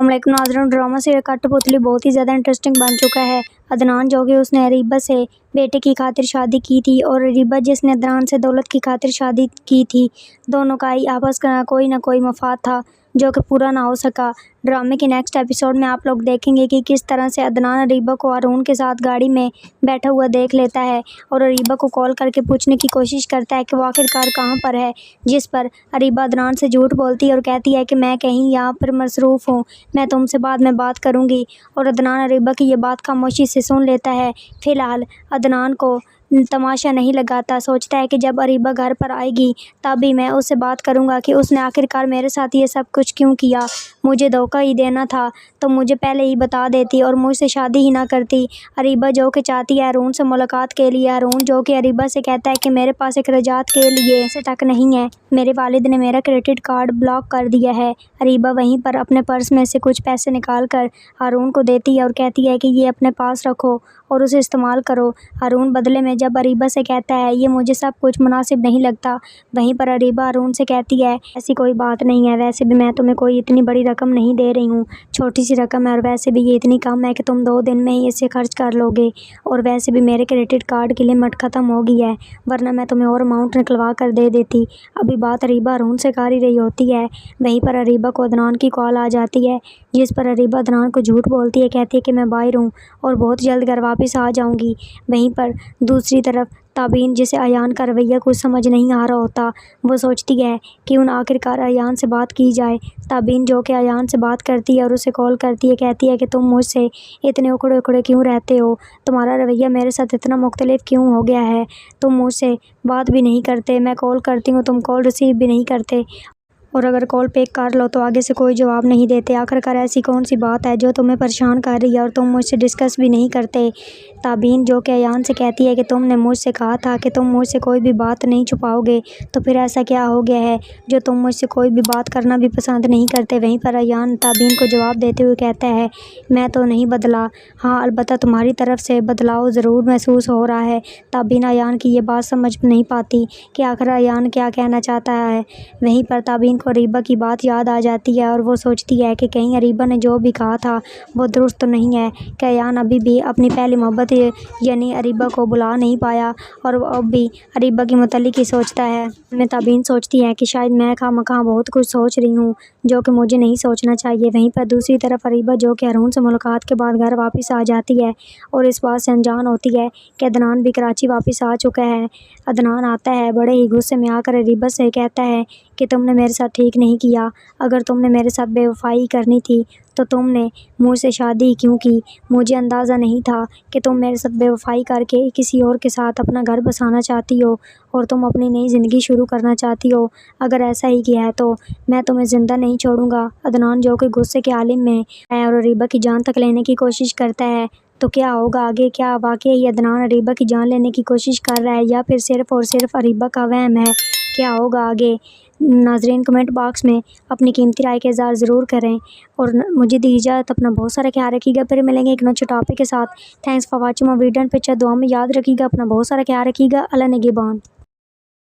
अस्सलामुअलैकुम नाज़रीन, ड्रामा से कठपुतली बहुत ही ज़्यादा इंटरेस्टिंग बन चुका है। अदनान जो कि उसने अरीबा से बेटे की खातिर शादी की थी और अरीबा जिसने अदनान से दौलत की खातिर शादी की थी, दोनों का ही आपस का कोई ना कोई मफाद था जो कि पूरा ना हो सका। ड्रामे के नेक्स्ट एपिसोड में आप लोग देखेंगे कि किस तरह से अदनान अरीबा को हारून के साथ गाड़ी में बैठा हुआ देख लेता है और अरीबा को कॉल करके पूछने की कोशिश करता है कि वो आखिरकार कहाँ पर है, जिस पर अरीबा अदनान से झूठ बोलती है और कहती है कि मैं कहीं यहाँ पर मसरूफ़ हूँ, मैं तुमसे बाद में बात करूँगी। और अदनान अरीबा की ये बात खामोशी से सुन लेता है। फ़िलहाल अदनान को तमाशा नहीं लगाता, सोचता है कि जब अरीबा घर पर आएगी तभी मैं उससे बात करूंगा कि उसने आखिरकार मेरे साथ ये सब कुछ क्यों किया। मुझे धोखा ही देना था तो मुझे पहले ही बता देती और मुझसे शादी ही ना करती। अरीबा जो कि चाहती है हारून से मुलाकात के लिए, हारून जो कि अरीबा से कहता है कि मेरे पास अखराजात के लिए पैसे तक नहीं है, मेरे वालिद ने मेरा क्रेडिट कार्ड ब्लॉक कर दिया है। अरीबा वहीं पर अपने पर्स में से कुछ पैसे निकाल कर हारून को देती है और कहती है कि ये अपने पास रखो और उसे इस्तेमाल करो। हारून बदले में जब अरीबा से कहता है ये मुझे सब कुछ मुनासिब नहीं लगता, वहीं पर अरीबा हारून से कहती है ऐसी कोई बात नहीं है, वैसे भी मैं तुम्हें कोई इतनी बड़ी रकम नहीं दे रही हूँ, छोटी सी रकम है और वैसे भी ये इतनी कम है कि तुम 2 दिन में ही इसे खर्च कर लोगे और वैसे भी मेरे क्रेडिट कार्ड की लिमिट ख़त्म हो गई है, वरना मैं तुम्हें और अमाउंट निकलवा कर दे देती। अभी बात अरीबा हारून से कर ही रही होती है, वहीं पर अरीबा को अदनान की कॉल आ जाती है, जिस पर अरीबा अदनान को झूठ बोलती है, कहती है कि मैं बाहर हूँ और बहुत जल्द घर वापस आ जाऊँगी। वहीं पर दूसरी तरफ ताबीन, जिसे अयान का रवैया कुछ समझ नहीं आ रहा होता, वो सोचती है कि उन आखिरकार अयान से बात की जाए। ताबीन जो कि अयान से बात करती है और उसे कॉल करती है, कहती है कि तुम मुझसे इतने उखड़े उखड़े क्यों रहते हो, तुम्हारा रवैया मेरे साथ इतना मुख्तलिफ क्यों हो गया है, तुम मुझसे बात भी नहीं करते, मैं कॉल करती हूँ तुम कॉल रिसीव भी नहीं करते और अगर कॉल पिक कर लो तो आगे से कोई जवाब नहीं देते। आखिरकार ऐसी कौन सी बात है जो तुम्हें परेशान कर रही है और तुम मुझसे डिस्कस भी नहीं करते। ताबीन जो कि अयान से कहती है कि तुमने मुझसे कहा था कि तुम मुझसे कोई भी बात नहीं छुपाओगे, तो फिर ऐसा क्या हो गया है जो तुम मुझसे कोई भी बात करना भी पसंद नहीं करते। वहीं पर अयान ताबीन को जवाब देते हुए कहता है मैं तो नहीं बदला, हाँ अलबत्ता तुम्हारी तरफ से बदलाव ज़रूर महसूस हो रहा है। ताबीन अयान की ये बात समझ नहीं पाती कि आखिर अयान क्या कहना चाहता है। वहीं पर ताबीन को अरीबा की बात याद आ जाती है और वो सोचती है कि कहीं अरीबा ने जो भी कहा था वो दुरुस्त तो नहीं है, कि अयान अभी भी अपनी पहली मोहब्बत यानी अरीबा को बुला नहीं पाया और वो अब भी अरीबा की मुतल्लिक ही सोचता है। मैं ताबीन सोचती है कि शायद मैं खामखा बहुत कुछ सोच रही हूँ जो कि मुझे नहीं सोचना चाहिए। वहीं पर दूसरी तरफ अरीबा जो कि हारून से मुलाकात के बाद घर वापस आ जाती है और इस बात से अनजान होती है कि अदनान भी कराची वापस आ चुका है। अदनान आता है, बड़े ही गुस्से में आकर अरीबा से कहता है कि तुमने मेरे साथ ठीक नहीं किया, अगर तुमने मेरे साथ बेवफाई करनी थी तो तुमने मुझसे शादी क्यों की, मुझे अंदाज़ा नहीं था कि तुम मेरे साथ बेवफाई करके किसी और के साथ अपना घर बसाना चाहती हो और तुम अपनी नई ज़िंदगी शुरू करना चाहती हो। अगर ऐसा ही किया है तो मैं तुम्हें ज़िंदा नहीं छोड़ूंगा। अदनान जो कि गुस्से के आलिम में है और अरीबा की जान तक लेने की कोशिश करता है। तो क्या होगा आगे, क्या वाकई ही अदनान अरीबा की जान लेने की कोशिश कर रहा है या फिर सिर्फ़ और सिर्फ अरीबा का वहम है, क्या होगा आगे? नाज़रीन कमेंट बॉक्स में अपनी कीमती राय का इज़हार ज़रूर करें और मुझे दी इजाज़त। अपना बहुत सारा ख्याल रखिएगा, फिर मिलेंगे एक नए टॉपिक के साथ। Thanks for watching my video. पे दुआ में याद रखिएगा, अपना बहुत सारा ख्याल रखिएगा। अल्लाह निगहबान।